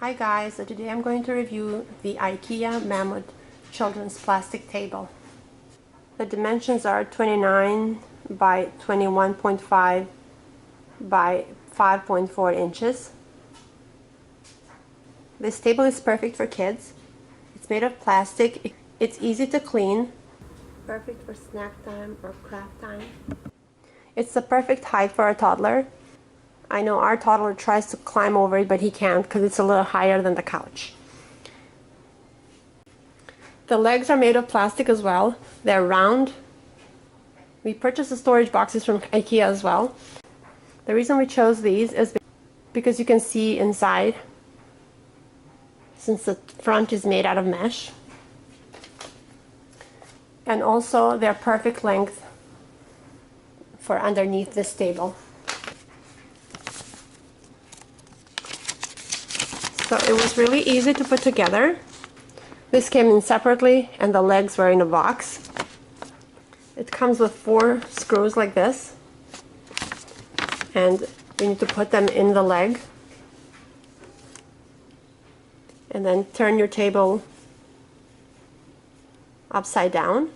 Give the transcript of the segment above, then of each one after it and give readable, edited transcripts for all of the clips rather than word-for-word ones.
Hi guys, so today I'm going to review the IKEA Mammoth Children's Plastic Table. The dimensions are 29 by 21.5 by 5.4 inches. This table is perfect for kids. It's made of plastic. It's easy to clean. Perfect for snack time or craft time. It's the perfect height for a toddler. I know our toddler tries to climb over it, but he can't because it's a little higher than the couch. The legs are made of plastic as well. They're round. We purchased the storage boxes from IKEA as well. The reason we chose these is because you can see inside, since the front is made out of mesh. And also they're perfect length for underneath this table. So it was really easy to put together. This came in separately and the legs were in a box. It comes with 4 screws like this, and you need to put them in the leg and then turn your table upside down,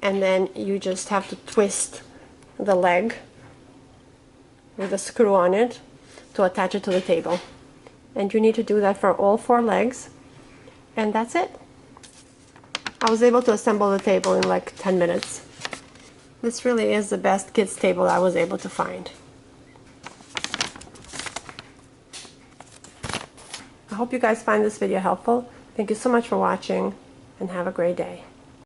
and then you just have to twist the leg with a screw on it to attach it to the table. And you need to do that for all 4 legs, and that's it. I was able to assemble the table in like 10 minutes. This really is the best kids table I was able to find. I hope you guys find this video helpful. Thank you so much for watching, and have a great day.